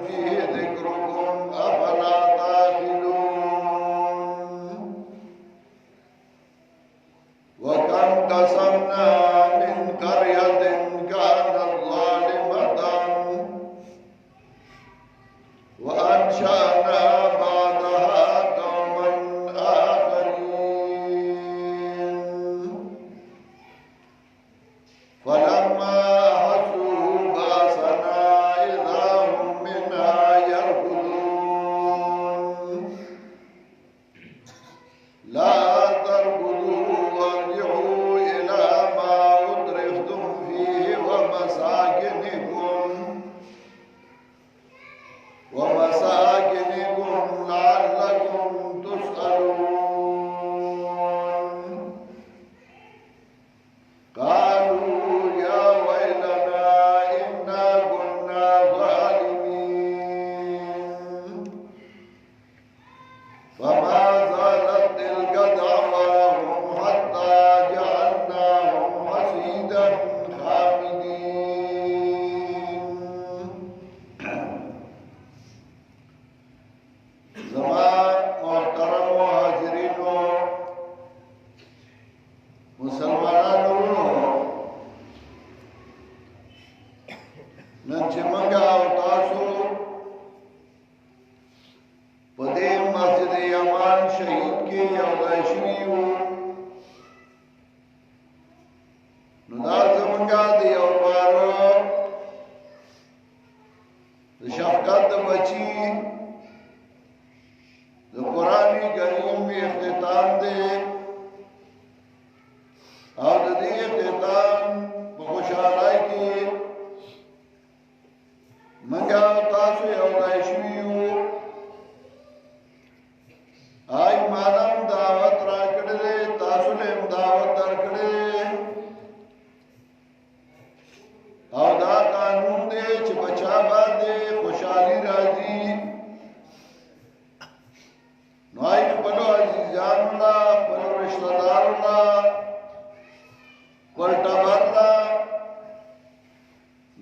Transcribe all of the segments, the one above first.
فيه ذكركم أفلا تعقلون وكم قصمنا من قرية كانت ظالمة وأنشأنا بعدها قوما آخرين فلما أحسوا بأسنا إذا هم منها يركضون لا تركضوا وارجعوا إلى ما أترفتم فيه ومساكنكم لعلكم تسألون قالوا يا ويلنا إنا كنا ظالمين فما زالت تلك دعواهم حتى جعلناهم حصيدا خامدين زمان محترم مهاجرين مسلمانانو نن چې موږ او تاسو په دې مسجد امان شهید کې یو ځای شوي وو نو دا زموږ د یو وارو د شفقت د بچي د قرآن کریم به اختتام دی او د دې اختتام په خوشحالۍ کې موږ او تاسو یو ځای شوي یو آی مالم دعوت راکړلې تاسو له دعوت درکړلې او دا قانون دی چې بچا باندې خوشحالي راځي نو آی خپل عزیزانو لا خپل رشتہ دارو لا ورټبرلا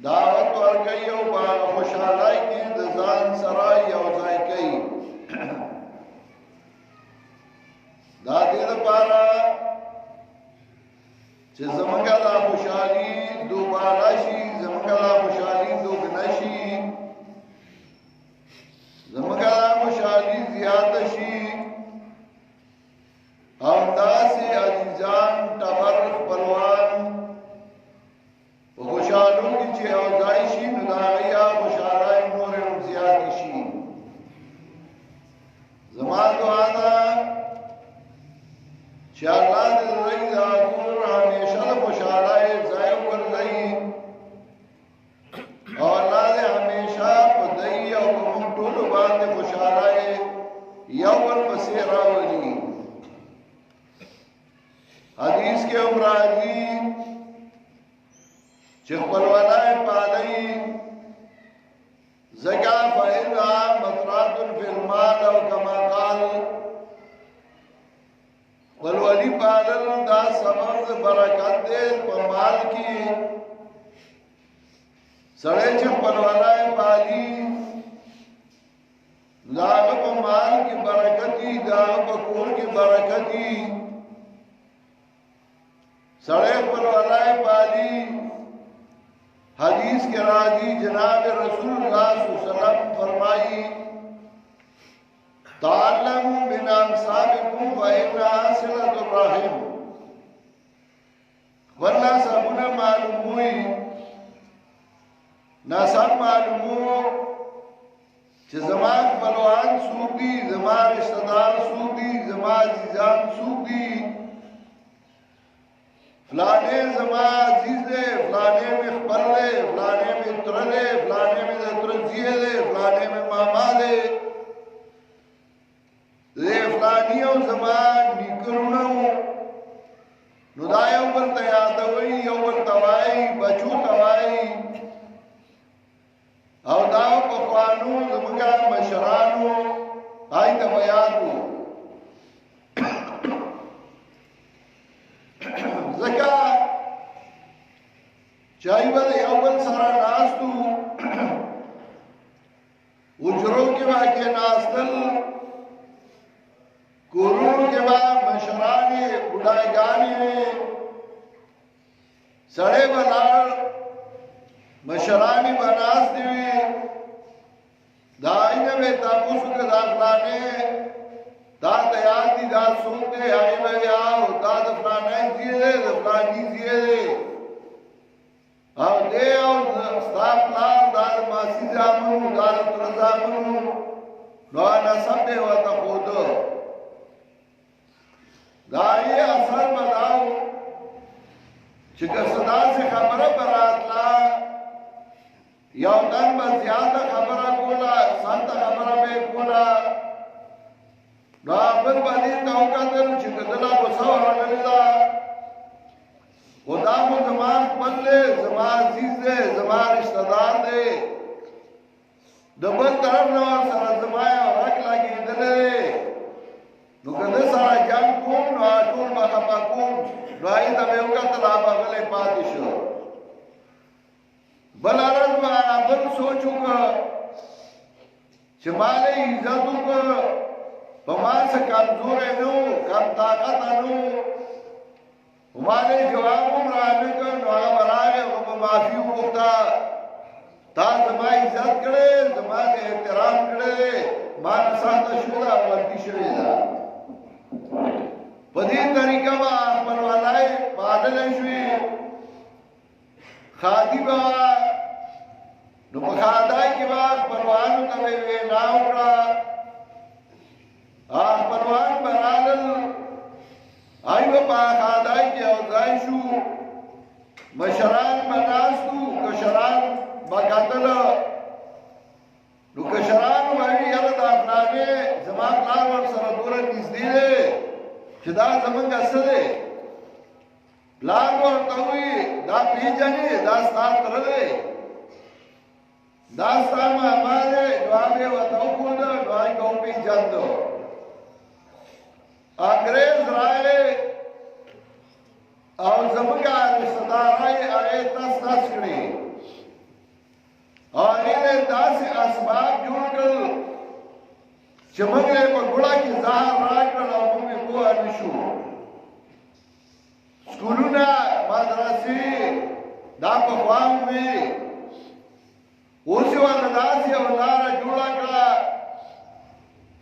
دعوت ورکړي او په خوشحالۍ کې د ځان سره یو ځای کوي دا دې لپاره چې زمونږ د خوشحالي دوباره شي زمونږ د خوشحالي دوګنا شي زمونږ د خوشحالي زیاته شي همداسې عزیزان ټبر خپلوان په خوشحالو کې چې یو ځای شي نو د هغې خوشحالۍ نورې هم زیاتې شي زما دعا ده چې الله دې زموږ دا کور همیشه د خوشحالۍ ځای وګرځوي او الله دې همیشه په دوی او په موږ ټولو باندې خوشحالۍ یو ورپسې راولي حدیث کے امراضی چه خپلوانای پالی زکا فإنها مطرات فی المال او کما قال خپلوانی پالل دا سبب برکت دے پا مال کی سڑے چه خپلوانای پالی داغ پا مال کی برکتی داغ پا کور کی برکتی سڑے پر والائے پالی حدیث کے راضی جناب رسول اللہ صلی اللہ علیہ وسلم فرمائی تعلموا من انصابکم فإنها صلة الرحم ورنہ سبنا معلوم ہوئی ناسب معلوم ہو کہ زمان فلوان سوک دی زمان رشتہ دار سوک دی زمان عزیزان سوک دی فلانے زما عزیز دے فلانے میں خبر دے فلانے میں تر دے فلانے میں ترجیح دے فلانے میں ماما دے فلانی او زما نکرونو نو دا یو بل ته یادوي یو بل توائی بچو توائی او دا په خوانو زموږ مشرانو آی ته بیانو زکا چای بل یو بل سره ناستو اجروں کے واقع ناستل کورونو کے بعد مشرانی بڑھائی گانی میں سڑے بلار مشرانی بناستی ہوئی دائنے میں تاپوسو کے داخلانے دا تیار دی دا سوکتے آئے میں آؤ دا دفلانے زیدے دفلانی زیدے او دے او ستاپ لار دا ماسی زامنو دا تر زامنو نو نصب دے و تخودو دا یہ اثر بداو چکر صدا سے خبر براتلا یو دن با زیادہ خبر کولا سنت خبر بے کولا نو آبر بدی توقع دل چکر دلا بسو رنگلی دا خدا کو زمان پلے زمان عزیز دے زمان رشتہ دار دے دبل طرف نوار سر زمایا رک لگی دلے نو کده سارا جنگ کوم نو آٹول بخفا کوم نو آئی دا بیوکا تلابا غلے پاتی شو بل عرض با بل سوچو که چمالے عزتو که پمان سے کمزور نو کم طاقت نو ہمارے جوابوں رانے کا نوعا براغے وہ معافی ہوتا تا زمان عزت کرے زمان احترام کرے مان ساتھ شودا ورکی شوی دا پدی طریقہ با آخمن والائی پادل شوی خادی با نو پخادائی کی با آخمنوانو تبی ویناو کرا آخمنوان برالل آئیو پا خادائی کی اوزائی شو مشران مناستو کشران بقتل نو کشران وحی یرد افنانے زمان لار ور سردورا نزدی دے چدا زمان گسد دے لار ور توی دا پی جنی دا ستان تردے دا ستان محمد دعاوی و توقو دا دعائی کو پی جندو انگریز رائے اور زمگا رشتدارائی آئے تس تس کری اور انہیں داس اسباب جوڑ کر چمگلے پر گڑا کی ظاہر راک کر لوگوں میں کو انشو سکولونا مدرسی دا پخوام میں اسی وقت داسی اولارا جوڑا کرا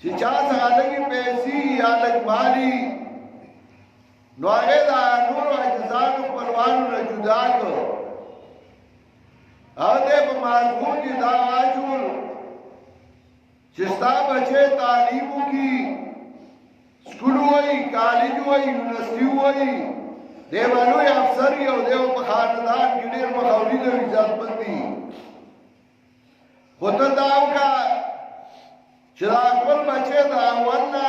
چی چاہتا الگی پیسی یا لگ مالی نو آگے دا نور و اجزانو پروانو نا جدا کر آدھے پا مضمون کی دا آجول چستا بچے تعلیموں کی سکول ہوئی کالج ہوئی یونیورسٹی ہوئی دیوانوی افسری او دیو پا خاندان گنیر مخولی دو عزت بندی خود داو کا چراغل بچے دا ورنہ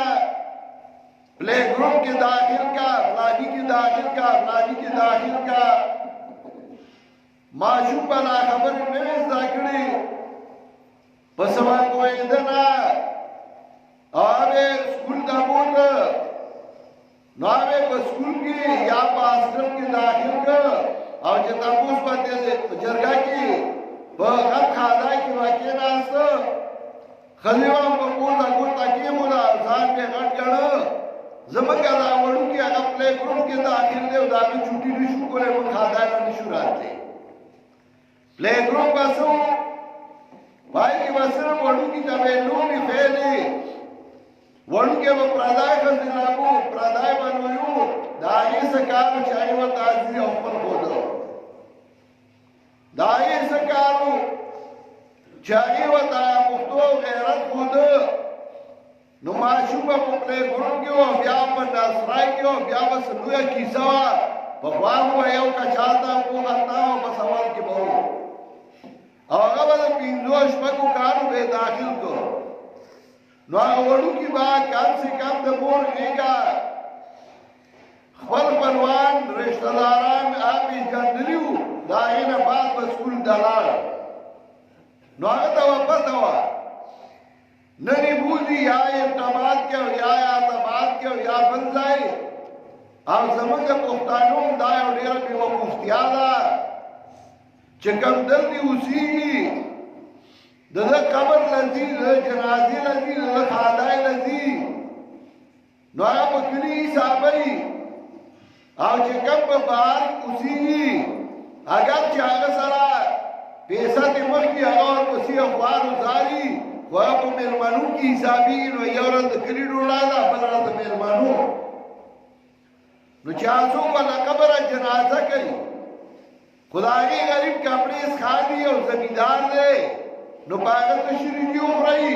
پلے گروپ کے داخل کا فلانی کی داخل کا فلانی کی داخل کا معشوق بلا خبر نویز داکڑی پسوا کوئی دنا آوے سکول دا بود نوے پا سکول کی یا پا اسکرم کی داخل کا او جتا پوس پا جرگا کی پا غم خادائی کی واقعی ناستا خلیوان پا پوزا گوتا کی مولا زان پہ غٹ گڑا زمانگا دا وڑو کی اگا پلے گروپ کی داخل دے و دامی چھوٹی نشو کرے من خادائی نا نشو راتے پلے گروپ بسو بھائی کی بسر وڑو کی جبے لونی فیلی وڑو کے وہ پرادائی خزنابو پرادائی بنویو دائی سکارو چاہی و تازی اپن خودو دائی سکارو چاہی و تا مختو غیرت خود نو معشوبہ پپلے گرون کیو بیا پر ناسرائی کیو بیا بس لویا کیسوا پخوام ہوا یو کچاتا کو خطا ہو بس اول کی بہو آگا بدا پینزوش پکو کارو بے داخل کو نو آگا وڑو کی بات کم سے کم دمور گیگا خبر پنوان رشتہ داران آبی جندلیو داغین بعد بسکول دلال نو آگا تا واپس ہوا ننی بوزی یا ارتباط کیو یا اعتباط کیو یا بنزائی اب زمان کا پختانون دائی و دیر بھی وہ مفتیادا چکم دل دی اسی د قبر لذي د جنازې لذي د خادای لذي نو هغه په کلي حسابي او چې کوم په بهر اوسېږي اگر چې هغه سره پیسه دې مخکې هغه ورپسې اخبار وزاري خو هغه په مېلمنو کې حسابي نو یو ورځ د کلي ډوډۍ ده بله ورځ د مېلمنو نو چې څوک ولا قبره جنازه کوي خدای غریب کپڑے خالی او زمیندار دی نو باغ ته شریکی وخوري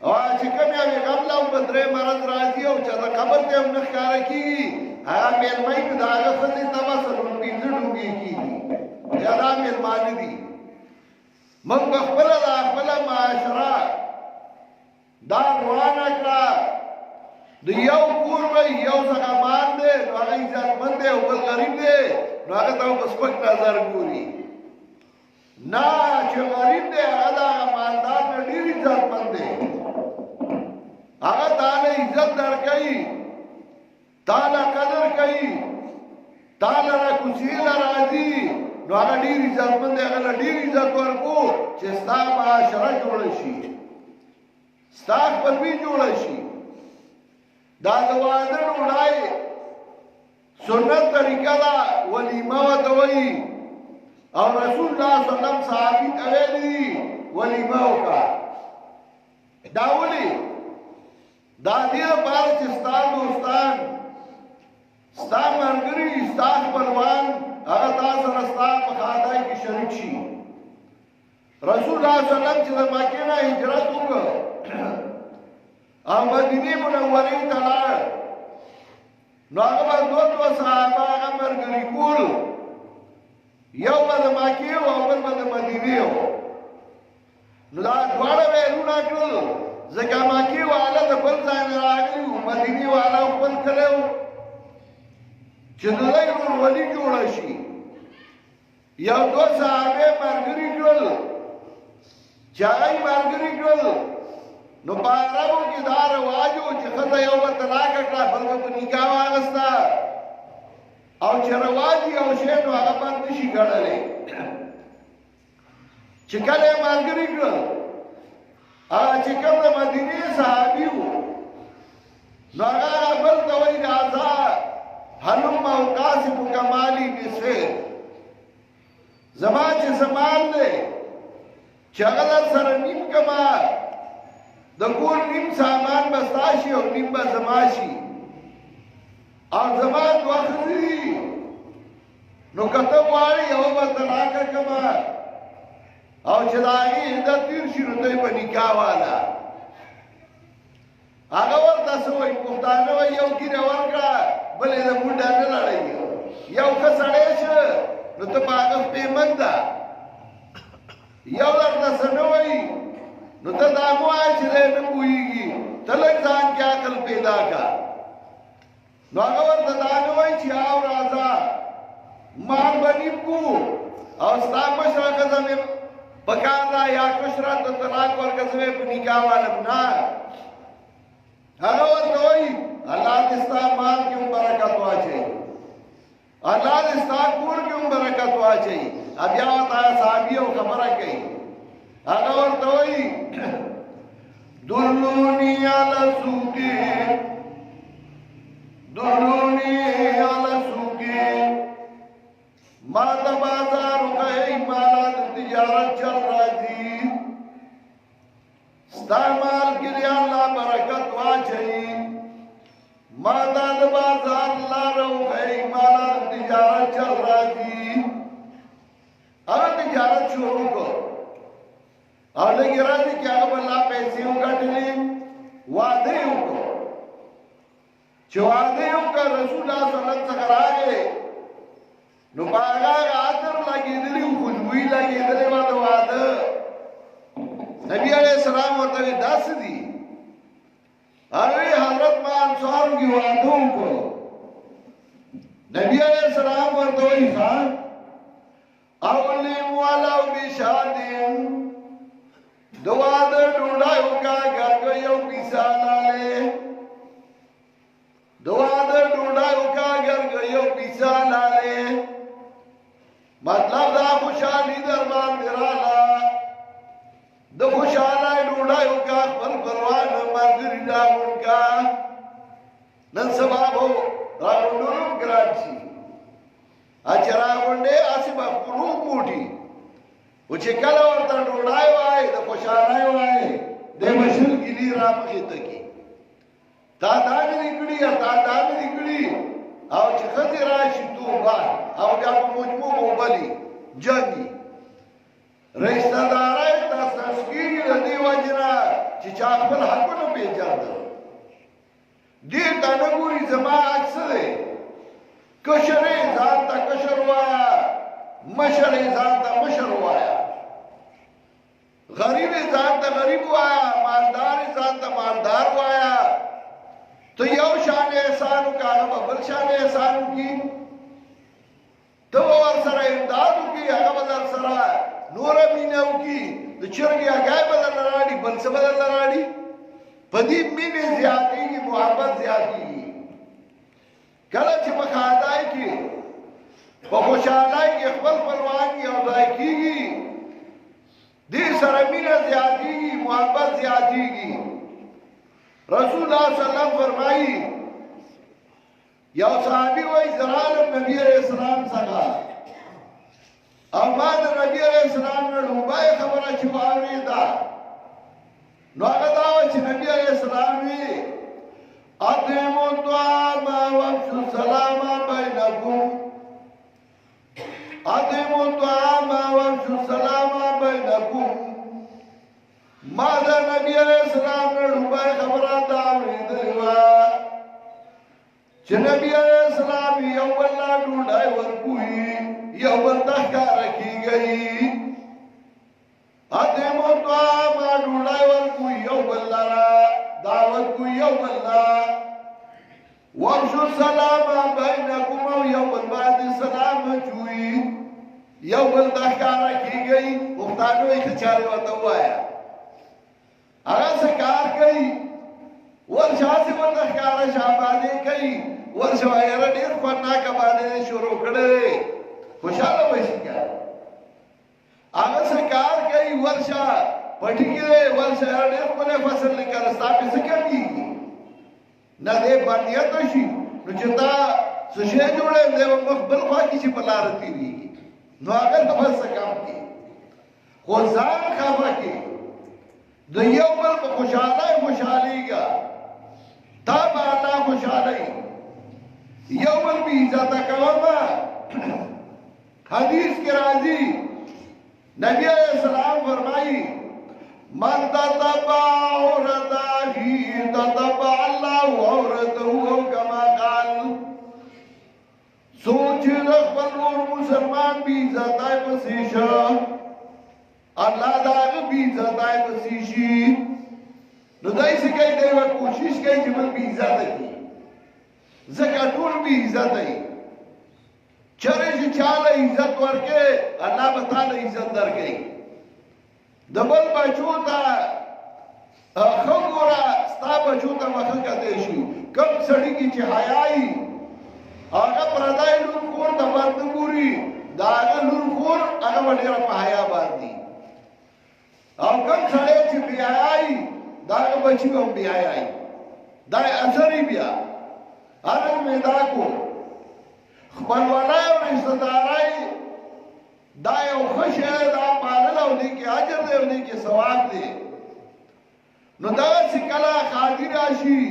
او چې کوم یو قبل او بدرې مرز راځي او چې دا قبر ته هم ښکار کیږي هغه مېلمای په داغه خزي تاسو نو پینځه ډوګي کیږي یا دا مېلمان دي موږ خپل د خپل معاشره دا روانه کړه د یو کور به یو څنګه مان دی نو هغه عزت مند دی او بل غریب دی نو هغه ته په سپک نظر ګوري نه چې غریب دی هغه د مالدار نه ډېر عزت مند دی هغه تعالی عزت درکوي تعالی قدر کوي تعالی را کوڅې راځي نو هغه ډېر عزت مند دی هغه ډېر عزت ورکو چې ستا معاشره جوړ شي ستا خپلوي جوړ شي دا د واده ډوډۍ سنت طریقه دا ولیمه ورته وایي او رسول الله صلی الله علیه وسلم صحابي ته ویلي ولیمه وکړه دا ولې دا دې لپاره چې ستا دوستان ستا ملګري ستا خپلوان هغه تا سره ستا په خادای کې شریک شي رسول الله صلی الله علیه وسلم چې د مکې نه هجرت وکړ او مدینه منورې ته لاړ نو هغه دوه صحابه هغه ملګري کول یو به د مکې او بل به د مدینې نو دا دواړه ویلونه کړل ځکه مکې والا د بل ځای نه راغلي وو مدینې والا خپل کلی و چې د دوی ورولي جوړه شي یو دوه صحابه ملګري کړل چې هغه یې ملګري کړل نو په عربو کې دا رواج و چې ښځه یو به طلاق کړه بل به په نکاح واغسته او چې رواج یو شی نو هغه بند نشي ګڼلی چې کله یې ملګري کړل هغه چې کوم د مدینې صحابي و نو هغه بل ته وایي راځه هلم اوقاسبک مالی بسیر زما چې زمان دی چې هغه در سره نیم کما د کور نیم سامان بستا شي او نیم به زما شي او زما دوه ښځې دي نو که ته غواړې یوه به طلاقه کړمه او چې د هغې عدت تېر شي نو دوی به نکاح واله هغه ورته څه وایي پښتانه وایي یو ګیره ورکړه بل یې د منډه نه لړوي یو ښه سړی شه نو ته په هغه پېمن ده یو درته څه نه وایي نو ته دا مه وایه چې دی نه پوهېږي ته لږ ځان کې عقل پیدا کړه نو هغه ورته دا نه وایي چې او راځه مال به نیم کړو او ستا مشره ښځه مې پکار ده یا کشره ته طلاق ورکړه زه به په نکاح والم نه هغه ورته وایي الله دې ستا مال کې هم برکت واچوي الله دې ستا کور کې هم برکت واچوي بیا ورته صحابي او خبره کوي هغه ورته وایي دلونی علی سوقی دلونی علی سوقی ما د بازار وکړئ مالا د تجارت چل راځي ستا مال کې الله برکت واچوي ما دا د بازار لاره وکړئ مالا د تجارت چل راځي هغه تجارت شروع کړ او لږ راځي چې هغه به لا پیسې وګټلې واده یې وکړ چې واده یې وکړ رسول الله صلی الله علیه وسلم څخه راغی نو په هغه عطر لګېدلي وو خوشبويي لګېدلې وه د واده نبي علیه السلام ورته ویل دا څه دي هغه حضرت ما انصارو کې واده وکړ نبي علیه السلام ورته وایي ښه اولیم ولو بشادین دوا د ډوډۍ وکا ګرګ یو پیسه لاله دوا د ډوډۍ وکا ګرګ یو پیسه لاله مطلب دا خوشالي در باندې رااله د خوشحالی ډوډۍ وکړه خپل پروان ملګري راغونډ کړه نن سبا به راغونډولو ګران شي چې راغونډې هسې به خپلو موټي خو چې کله ورته ډوډۍ وایي د خوشحالۍ وایي دی به شل ګیلي را مخې ته کړي تا دا مې دې کړي یا تا دا مې دې کړي او چې ښځې راشي توبه او بیا په مجموع وبلي جنګي رشته دارۍ تاسس کېږي د دې وجې نه چې چا خپل حقونه پېژندل دې ته نه ګوري زما عکس دی کشر یې ځان ته کشر وایه مشر یې ځان ته مشر وایه غریب یې ځان ته غریب وایه مالدار یې ځان ته مالدار وایه ته یو شان احسان وکړه هغه به بل شان احسان وکړي ته به ورسره امداد وکړي هغه به در سره نوره مینه وکړي د چرګې هګۍ به درله راوړي بل څه به درله راوړي په دې مینې زیاتېږي محبت زیاتېږي کله چې په ښادۍ کې په خوشحالۍ کې خپل خپلوان یو ځای کېږي دې سره مینه زیاتېږي محبت زیاتېږي رسول الله صلی الله علیه وسلم فرمایي یو صحابي وایي زه رالم نبي علیه السلام څخه او ما د نبي علیه السلام نه لومړۍ خبره چې واورېده نو هغه دا وه چې نبي علیه السلام وي اطعموا الطعام وافشوا السلام بینکم اطعموا الطعام وافشوا السلام بینکم ما د نبی علیہ السلام نه لومړی خبره دا اورېدلې وه چې نبی علیہ السلام یو بل له ډوډۍ ورکوي یو بل ته ښکاره کېږي اطعموا الطعام ډوډۍ ورکوي یو بل لره دعوت کوي یو بل له وافشوا السلام بینکم او یو بل باندې سلام اچوي یو بل ته ښکاره کېږي پښتانه یې ښه چارې ورته ووایه هغه څه کار کوي ورشه هسې ورته ښکاره شابادي کوي ورشه یاره ډېر خوندناکه باندې شروع کړی خوشحاله به شي که هغه څه کار کوي ورشه پټي کې ورشه یاره ډېر ښکلی فصل دی کنه ستا پې څه کمېږي نه دی بندیته شي نو چې تا څه شی جوړی دی به مخ بل خوا کې چې په لاره تېرېږي نو هغه ته به څه کم کړي خو ځان خفه کړي د یو بل په خوشحالۍ خوشحالېږه تا به الله خوشحالوي یو بل بې عزته کوه حدیث کې راځي نبی علیہ السلام فرمایي من تتبع عورت اخیه تتبع الله عورته او کما قال سوچ د خپل ورور مسلمان بې عزتی پسې شه الله دا هغه بې عزتی پسې شي نو دای څه کوي دی به کوشش کوي چې بل بې عزته کړي ځکه ټول بې عزته یي چرې چې چاله عزت ورکړې الله به تاله عزت درکوي د بل بچو ته ښه ګوره ستا بچو ته به ښه کتی شي کوم سړي کې چې حیا وي هغه پردی لور خور ته بد نه ګوري د هغه لور خور هغه به ډېره په حیا باندې او کوم سړی چې بې حیا وي د هغه بچي به هم بې حیا وي دا اثر یې بیا هغه مې دا کو خپلوانۍ او رشتهدارۍ دا یو ښه شی دی دا پالل او دې کې اجر دی او دې کې ثواب دی نو دغسې کله ښادي راشي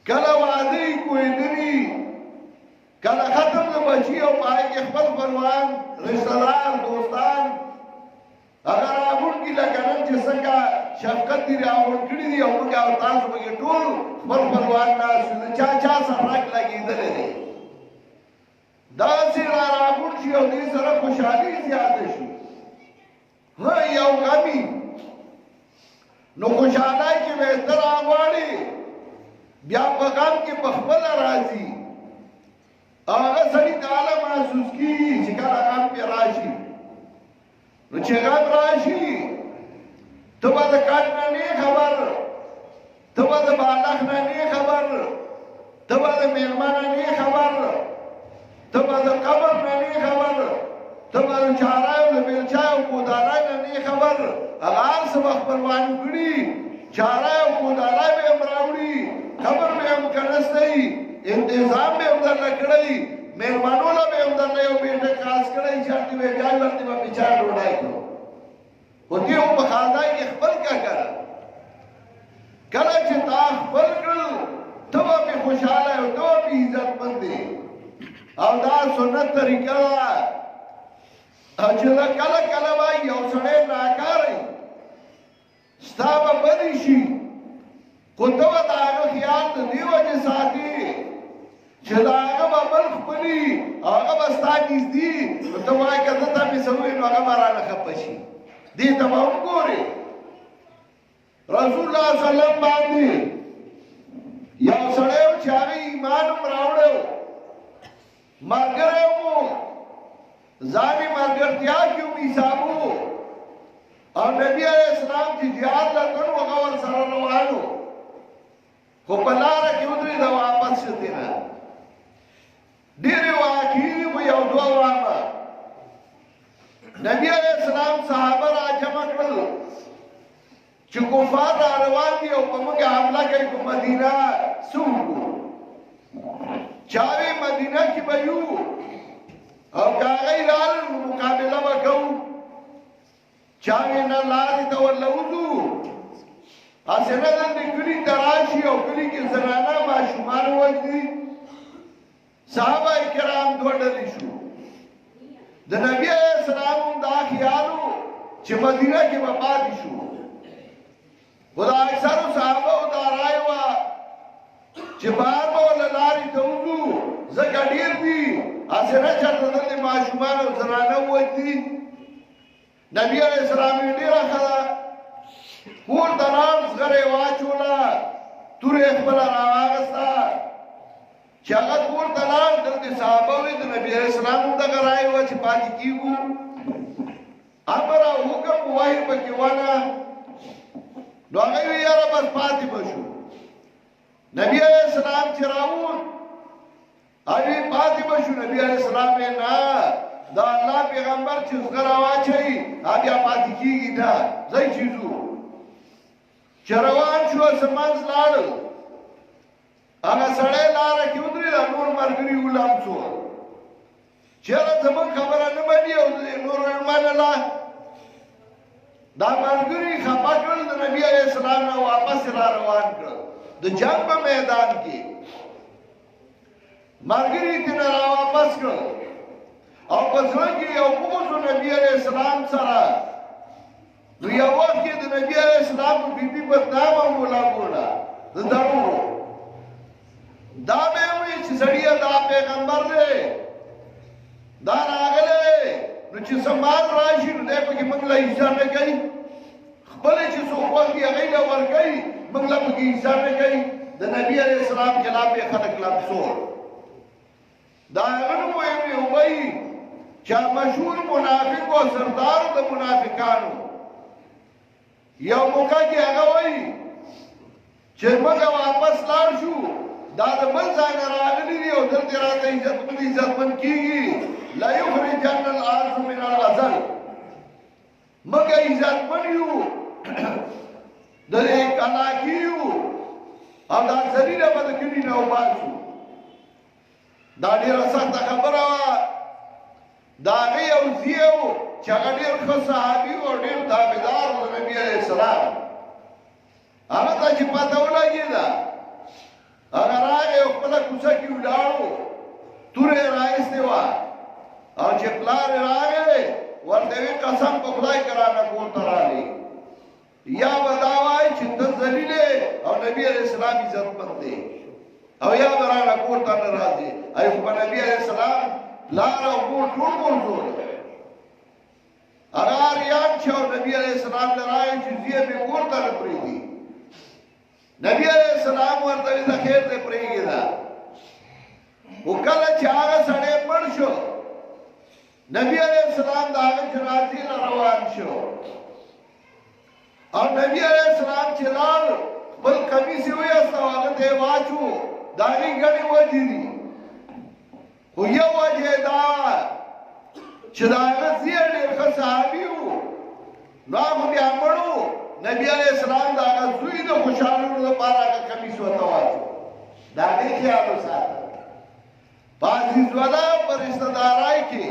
کله واده یې کوېدلي کله ختم د بچي او په هغې کې خپل خپلوان رشتهدار دوستان هغه راغونډ کړي لکه نن چې څنګه شفقت دې راغونډ کړي دي او موږ او تاسو پکې ټول خپل خپلوان ناست یو د چا چا سره رګ لګېدلی دی داسې راغونډ شي او دې سره خوشحالي زیاته شي ها یو غمي نو خوشحالۍ کې به ته راغواړې بیا په غم کې په خپله راځي هغه سړي ته هله محسوس کېږي چې کله غم پرې راشي نو چې غم راشي ته به د کټ نه نه خبر ته به د بالښت نه نه خبر ته به د مېلمه نه نه خبر ته به د قبر نه نه خبر تبر چارایو د بیلچایو کودارای نه خبر اغار سبا خپلوانو کړي چارایو کودارای به امراوړي خبر به هم کنستای انتظام به هم در کړی مهربانو له به هم در یو بیٹه خاص کړی چې دې بیا ورته په بچا ډوډۍ کړو خو دې په خاندای کې خپل کا کړ کله چې تا خپل کړ ته به خوشاله او ته به عزت مند او دا سنت طریقه چې کله کله وای یو سړی ناکاري ستا به بدی شي خو ته به د هغه خیال د دې وجې ساتي چې د هغه به بل خپلي هغه به ستا نږدې نو ته وایې که زه ته مې څه ووایي نو هغه به رانه خفه شي دې ته به وګورې رسول الله صلی الله علیه وسلم باندې یو سړی و چې هغه ایمان هم راوړی و ملګری مو ځانې ملګرتیا کې هم حسابو او نبی علیہ السلام چې جهاد لتن و هغه ورسره روان و خو په لاره کې ودرېد او واپس شو تېره ډېرې واقعې مو یو دوه وامه نبی علیہ السلام صحابه را جمع کړل چې کفار را روان دي او په موږ حمله کوي په مدینه څه وکړو چاوې مدینه کې به یو او که هغوی رالل مقابله به کوو چاوې نه لارې ته ورلوځو هسې نه دلته کلي ته راشي او کلي کې زنانه ماشومان وژني صحابه کرام دوه ډلې شو د نبي علیه السلام هم دا خیال و چې مدینه کې به پاتې شو خو د اکثرو صحابهو دا رایه وه چې بهر به ورله لارې ته وځو ځکه ډېر دي هسې نه چېرته دلته ماشومان او زنانه ووژني نبی علیہ السلام ډیره ښه ده کور ته لاړ زغره یې واچوله توره یې خپله راواغسته چې هغه کور ته لاړ دلته صحابه وي د نبي علیہ السلام هم دغه رایه وه چې پاتې کېږو امر او حکم وحی پکې ونه نو هغه وی یاره بس پاتې به شو نبی علیہ السلام چې راووت هغې پاتې به شو نبي علیہ السلام یې نه دا الله پیغمبر چې زغره واچوي بیا پاتې کېږي نه ځئ چې ځو چې روان شو څه منځ لاړل هغه سړی لاره کې ودرېد نور ملګري ولمسول چېرې زموږ خبره نه مني او نور یې منله دا ملګري خفه کړل د نبي علیه السلام نه واپس را روان کړل د جنګ په میدان کې ملګري ترې را واپس کړل او په زړه کې یو بغض و نبي علیه السلام سره نو یو وخت کې د نبي علیه السلام په بیبي بدنامه ولګوله د دروغو دا به یې وایي چې سړیه دا پیغمبر دی دا راغلی نو چې څه مال راشي نو دی پکې موږ له حصه نه کوي خپله چې څوک خوښ دي هغوی له ورکوي موږ له پکې حصه نه کوي د نبي علیه السلام خلاف یې خلک لمسول دا هغه نوم یې وایي چې مشهور منافق او سردار د منافقانو یو موقع کې هغه وایي چې موږ واپس لاړ شو دا د بل ځای نه راغلي دي او دلته راته عزتمن کېږي لا یخرجن الارض من الغزل موږ عزتمن یو د دې کلاکي یو او دا ذلیله به د کلي نه وباسو دا ډېره سخته خبره وه د هغه یو زوی و چې هغه ډېر ښه صحابي و او ډېر تابعدار و د نبي علیه السلام هغه ته چې پته ولګېده هغه راغی او خپله کوڅه کې ولاړ و توره یې رایستې وه او چې پلار یې راغی ورته وی قسم په خدای که رانه کور ته راغلی یا به دا وایي چې ته ذلیل او نبي علیه السلام عزتمند دی او یا به رانه کور ته نه راځي ای خو په نبي علیه السلام لار او کور ټول ګرځول هغه اریان چې او نبي علیه السلام له راغی چې زوی مې کور ته نه پرېږدي نبی علیہ السلام ورته وی دا خیر دې پرېږده خو کله چې هغه سړی مړ شو نبی علیہ السلام د هغه جنازې نه روان شو او نبی علیہ السلام چې لاړ خپل کمیس یې ویسته او هغه ته یې واچو د هغې ګڼې وجې دي خو یو وجه یې دا چې د هغه زوی ډېر ښه صحابي وو نو هغه بیا مړو نبي علیه السلام د هغه زوی د خوشحالولو لپاره هغه کمیس ورته واچو د هغې خیال وساته په عزیزوده په رشته دارۍ کې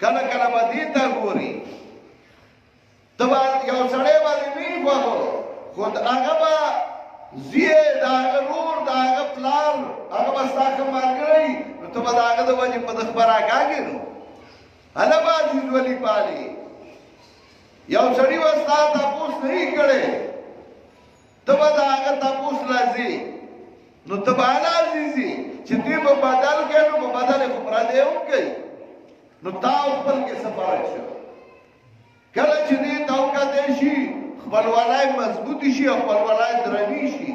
کله کله به دې ته ګوري ته به یو سړی باندې نه وي خوښو خو هغه به زوی د هغه رور د هغه پلار هغه به ستا ښه ملګری نو ته به د هغه د وجې په ده خبره کاږې نو هله به عزیز ولي پالې یو سړي به ستا تپوس نه وي کړی ته به د هغه تپوس راځې نو ته به هله عزیزي چې دوی به بدل کوي نو په بدل یې خو پردی هم کوي نو تا او خپل کې څه فرق شو کله چې دې ته وکتلی شي خپلوالی مضبوطی شي او خپلوالی درنی شي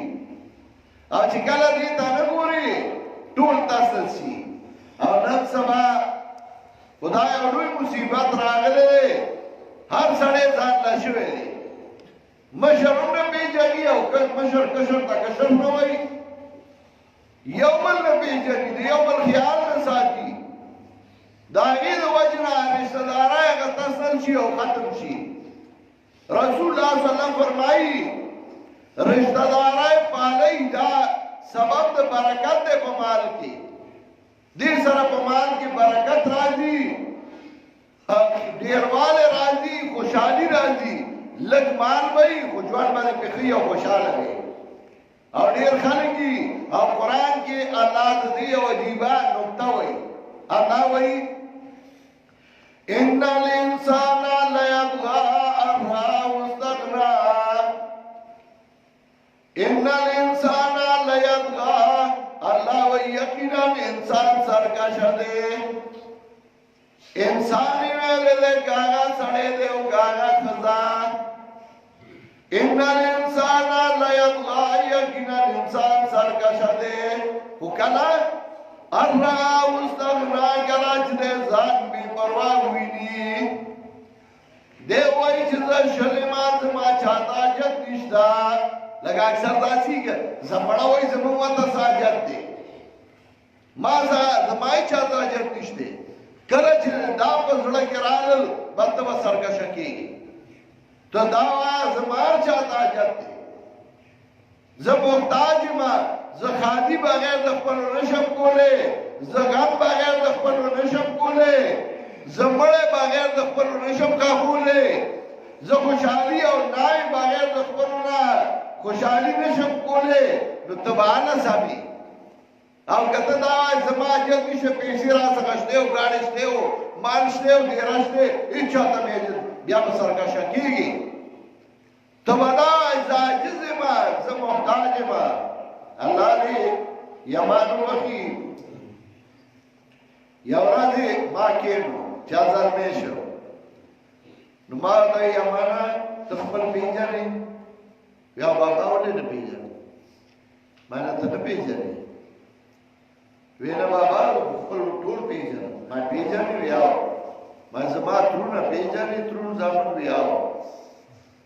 او چې کله دې ته نه ګوري ټول تاسل شي او نن سبا خدای یو لوی مصیبت راغلی دی هر سړی ځان لا شوی دی مشر هم نه پېژني او مشر کشر ته کشر نه وایي یو بل نه پېژني د یو بل خیال نه ساتي د هغې د وجې نه رشته دارۍ هغه تسل شي او ختم شي رسول الله صلی الله علیه وسلم فرمایي رشته دارۍ پالئ دا سبب د برکت دی په مال کې دې سره په مال کې برکت راځي ډېروالی راځي خوشحالي راځي لږ مال به وي خو ژوند باندې پې ښه او خوشحاله وي او ډېر خلک دي او قرآن کې الله د دې یو عجیبه نکته وایي الله وایي ان الانسان لیطغی ان رآه استغنی ان الانسان لیطغی الله وایي یقینا انسان سرکشه دی انسان ویلې دی کاغه سړی دی او کاغه ښځه ان الانسان لیطغی یقینا انسان سرکشه دی خو کله ان رآه استغنی کله چې دی ځان بې پروا ویني دی وایي چې زه شلې ما زما چاته حاجت نشته لکه اکثر داسې زمړه وایي زموږ ورته څه حاجت دی ما زما یې چاته حاجت نشته کله چې دا په زړه کې راغلل بنده به سرکشه کېږي ته دا وایه زما هر چاته حاجت دی زه محتاج یم زه خادي بغیر د خپلو نشم کولی زه غم بغیر د خپلو نشم کولی زه مړی بغیر د خپلو نشم کاښولی زه خوشحالي او نای بغیر د خپلو نه خوشحالي نشم کولی نو ته به هله سمې او که ته دا وایې زما حاجت نشته پیسې راڅخه شته او ګاډې شته او مال شته او ډېره شته هېڅ چاته مې بیا به سرکشه کېږي ته به دا وایې زه عاجز یم زه محتاج یم الله دې یمان وکړي یو ورځې ما کېنو چا زلمی شو نو ما ورته یمانه ته خپل پېژنې یا بابا ولې نه پېژنې ما نه ته نه پېژنې وی نه بابا خپل ټول پېژنم ما پېژنې ویاو ما زما ترونه پېژنې ترون زامن ویاو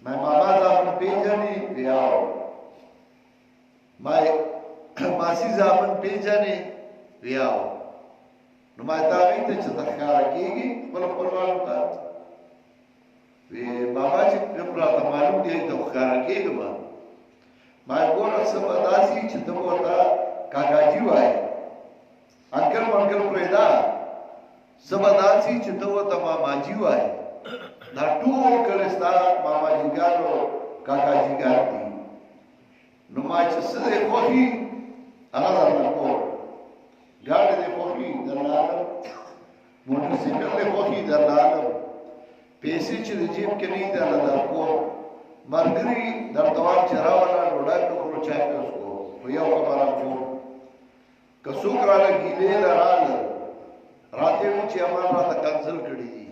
ما ماما زامن پېژنې ویاو ما ماسی زامن پېژنې ویاو نو ما ته هغې ته چې ته ښکاره کېږي خپلو خپلوانو ته وی بابا چې کوم راته معلوم دی ته ښکاره کېږم ما ګوره څه به داسې چې ته به ورته کاکاجي وایې انکل منکل پرېږده څه به داسې چې ته ورته ماماجي وایې دا ټول کله ستا ماماجیګانو کاکاجیګان دي نو ما چې څه دی خوښي هغه درنه کوم ګاډی دی خوښي درنه علم موټرسایکل دی خوښي درنه علم پیسې چې د جیب کې نه دي درنه در کوم ملګري درته وایم چې راوله ډوډۍ نه خورو چای نه وڅښو خو یو خبره کوم که څوک راله ګیلې له راله راته وي چې امان راته کنسل کړي دي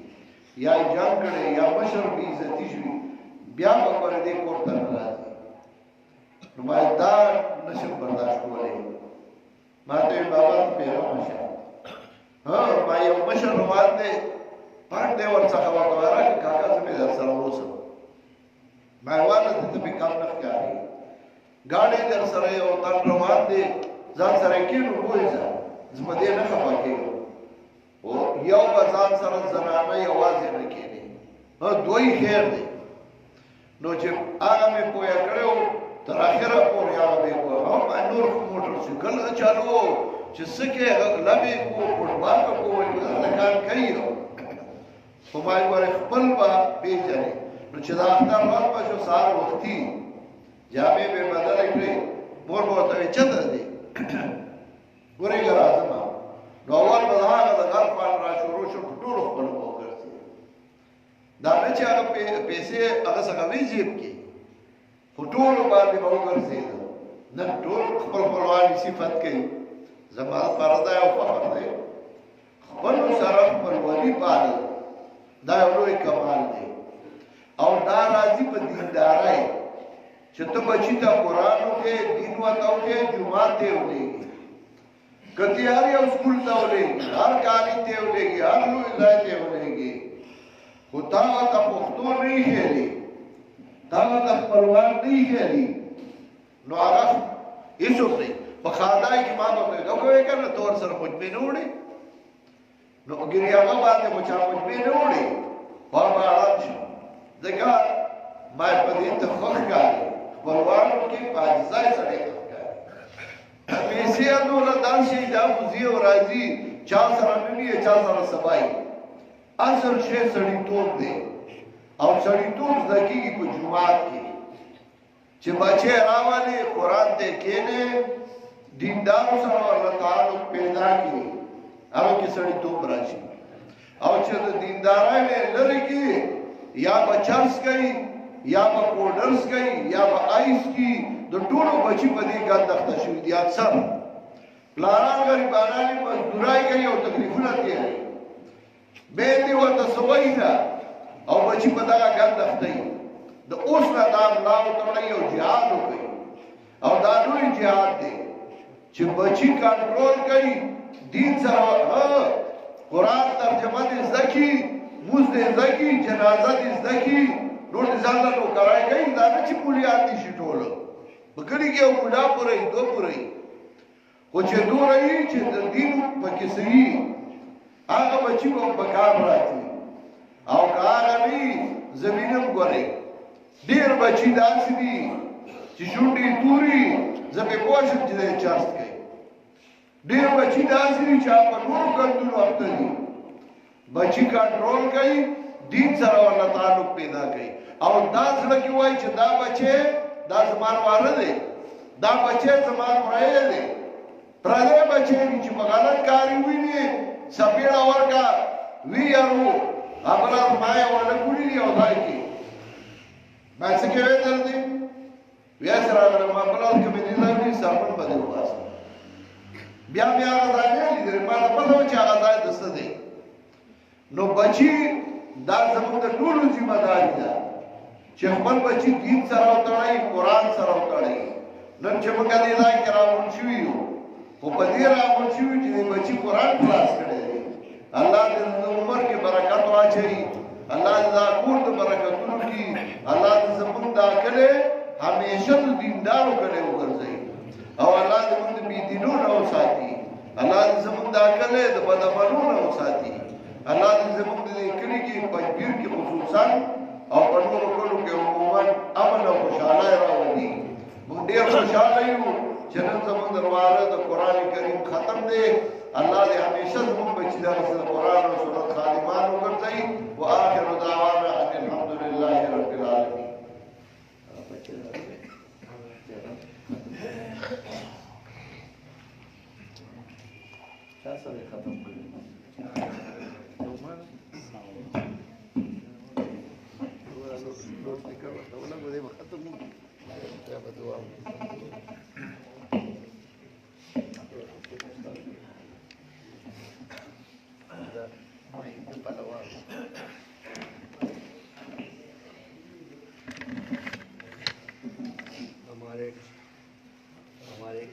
یا یې جنګ کړی یا مشر بې عزتي شوي بیا به ګوره دې کور ته نه راځي نو ما دا نشم برداشت کولی ما ته وی بابا ته پیغام شه ما یو مشر روان دی پاک دی ورڅخه ورته راکړه کاکا زه مې در سره اوسم ما یې واله ته مې کم نه ښکاري ګاډی در سره یو تن روان دی ځان سره کېنو بوځه زه په دې نه خفه کېږم او یو بزان سره زنانه یوازې نه کېني دوی خیر دی نو چې هغه مې پوهه کړو تر اخره پورې هغه مې پوهه ما نور موټر سایکل چالو چې څه کې لبې کو فوټبال کو دا کار کوي خو ما یې ور خپل به پیژنې نو چې دا اختر وخت به شو سهار وختي جامې به بدل کړې مور به ورته چته دی ورېږه راځم نو اول به هغه د غر پان را شروع شو ټول خپل به وګرځي دا نه چې هغه پیسې هغه څنګه وی جیب کې خو ټول باندې به وګرځېده نن ټول خپل خپلواني صفت کوي زما لپاره دا یو فخر دی خپل سره خپلواني پالل دا یو لوی کمال دی او دا راځي په دیندارۍ چې ته بچی ته قرآن وکړې دین ورته وکړې جومات ته ولېږي کتی هر یو سکول ته ولېږي هر کالج ته ولېږي هر لوی ځای ته ولېږي خو تا ورته پښتو نه ښیي تا ورته خپلوان نه ښیي نو هغه هېڅوک دی په خاندان کې ما به دا کوی که نه تور سره مجمع نه وړي نو ګیري هغه باندې خو چا مجمع نه وړي خوا به اړم شو ځکه ما په دې ته خوښ ښکاري خپلوانو کې په عاجزۍ سړی ښه ښکاري پیسې انوله دا شي دا خو ځي او راځي چا سره نه وي چا سره سبا وي اصل شی سړیتوب دی او سړیتوب زده کېږي په جومات کې چې بچی راولي قرآن ته کښېني دیندارو سره ورله تعلق پیدا کړي هغه کې سړیتوب راشي او چې د دیندارۍ نه لرې کړي یا به چرس کوي یا به پوډرز کوي یا به آیس کوي د ټولو بچي په دې ګندخته شوي دي اکثر پلاران غریبانان یې مزدورۍ کوي او تکلیفونه تېروي بیا دې ورته څه وایي نه او بچي په دغه ګندخته وي د اوس نه دا ملا وتړئ او جهاد وکړي او دا لوی جهاد دی چې بچي کنټرول کوي دین سره قرآن ترجمه دې زده کړي موز دې زده کړي جنازه دې زده کړي نور دې ځان له نوکرۍ کوي دا نه چې مولیان دي شي ټوله په کلي کې یو مولا پوره وي دوه پوره وي خو چې دومره وي چې د دین پکې څه وي هغه بچي به په کار راځي او که هغه وي زمینم ګورئ ډېر بچي داسې دي چې شونډې توري زه پې پوه شم چې دی چرس کوي ډېر بچي داسې دي چې هغه په نورو ګندونو اخته دي بچي کنټرول کوي دین سره ورله تعلق پیدا کوي او دا زړه کې وایي چې دا بچی دا زما واره دی دا بچی زما پرې دی پردی بچی دي چې په غلط کار یې ویني سپېړه ورکړه ویارو هغه ما یې ونه کړي دي او ځای کې ما څه کوي درځي بیا سره راغلم ما بلال کې مې دې ځای صابون باندې واسه بیا هغه ځای نه لیدل ما نه پته و چې هغه ځای د څه دی نو بچي دا زموږ د ټولو ذمہ داري ده چې خپل بچي دین سره وتړي قرآن سره وتړي نن چې موږ دې ځای کې راغون شوي یو خو په دې راغون شوي چې بچي قرآن خلاص کړی دی الله دې د عمر کې برکت واچوي الله دې دا کور د برکتونو کې الله دې زموږ دا کلی همیشه د دیندارو کلی وګرځوي او الله دې موږ د بېدینو نه وساتي الله دې زموږ دا کلی د بدعملو نه وساتي الله دې زموږ د کلي کې پنځپیر کې خصوصا او په نورو کلو کې عموما امن او خوشحالۍ راولي موږ ډېر خوشحاله یو چې نن زموږ دروازه د قرآن کریم ختم دی الله دې همیشه زموږ بچي د قرآن او سنت خادمان وګرځوي وآخر دعوانا ان الحمد لله رب العالمین چا سره ختم کړی हमारे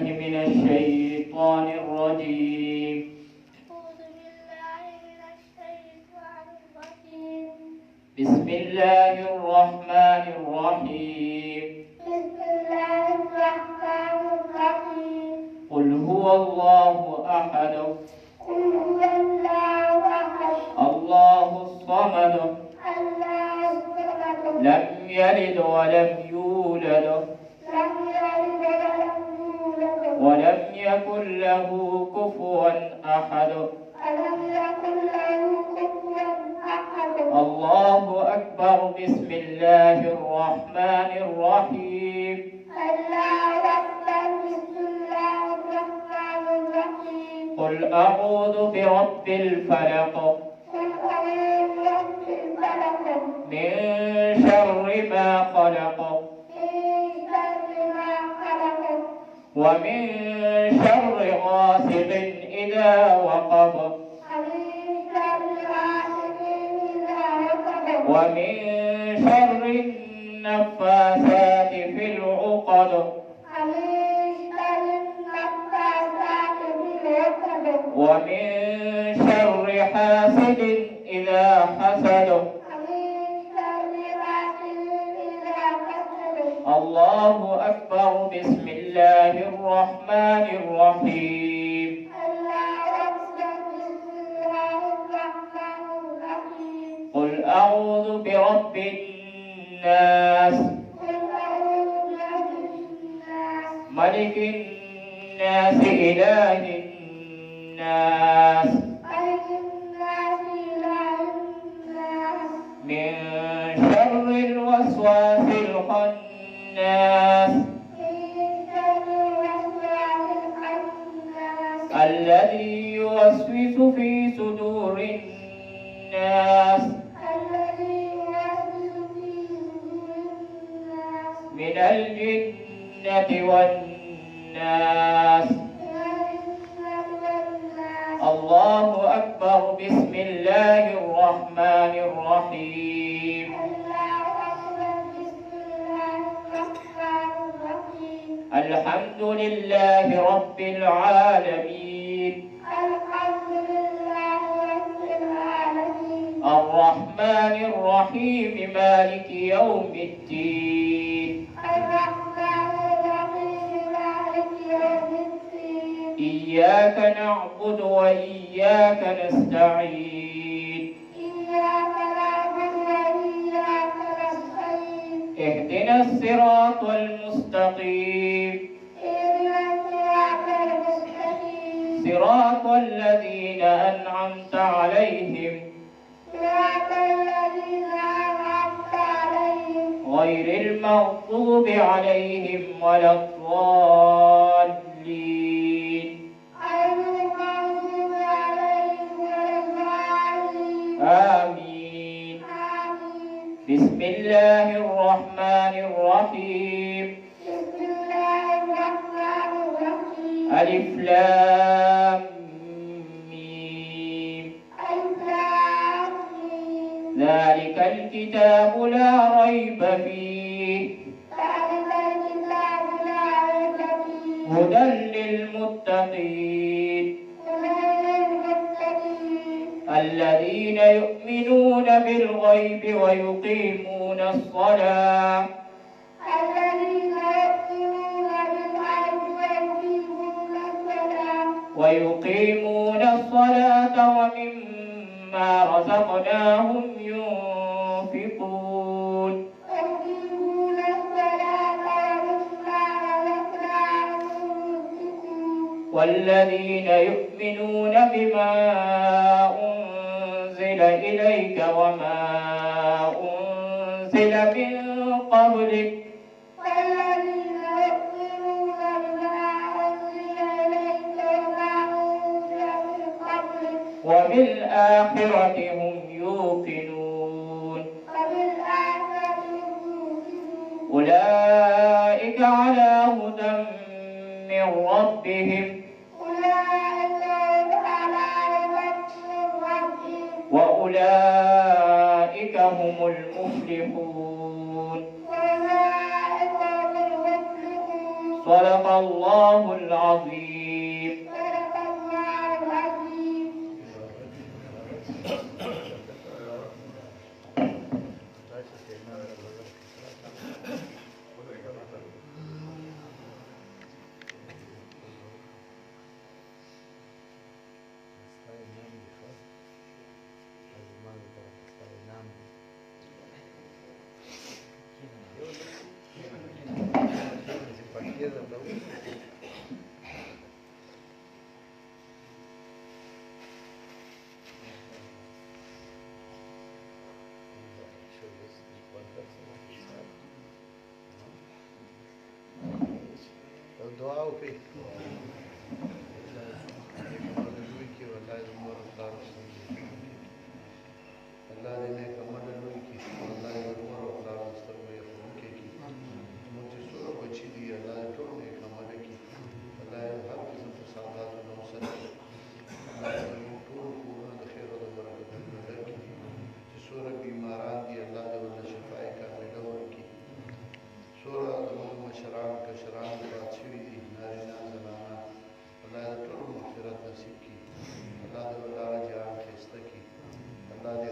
من الشيطان الرجيم. بسم الله الرحمن الرحيم. قل هو الله أحد الله الصمد لم يلد ولم يولد ولم يكن له كفوا أحد. الله أكبر. بسم الله الرحمن الرحيم. قل أعوذ برب الفلق من شر ما خلق ومن شر غاسق إذا وقب ومن شر النفاثات في العقد ومن شر حاسد إذا حسد. الله أكبر. بسم الله الرحمن الرحيم. قل أعوذ برب الناس ملك الناس إله الناس من شر الوسواس الخناس الذي يوسوس في صدور الناس من الجنة والناس. الله أكبر. بسم الله الرحمن الرحيم. الحمد لله رب العالمين الرحمن الرحيم مالك يوم الدين إياك نعبد وإياك نستعين اهدنا الصراط المستقيم صراط الذين أنعمت عليهم غير المغضوب عليهم ولا الضالين. آمين. بسم الله الرحمن الرحيم. ألف لام ميم. ذلك الكتاب لا ريب فيه هدى للمتقين الذين يؤمنون بالغيب ويقيمون الصلاة ومما رزقناهم ينفقون والذين يؤمنون بما أنزل إليك وما أنزل من قبلك وبالآخرة هم يوقنون أولئك على هدى من ربهم وأولئك هم المفلحون. صدق الله العظيم. دعا وکړئ لوی کې والله زموږ پلار الله دې نیک عمل لوی کړي والله زموږ پلار سترګې ښوونکي کړي زموږ چې څومره بچي دي الله دې ټول نیک عمل کړي الله دې هر قسم فسادات نه وساتي الله دې زموږ ټول کورونه د خیر او د برکتونو ډک کړي چې څومره بیماران دي الله دې ورته شفای کامله ورکړي څومره زموږ مشران کشران وفات شوي دي نارینه زنانه الله دې ټول مغفرت نصیب کړي الله دې ولاره جهان ښایسته کړي الله دې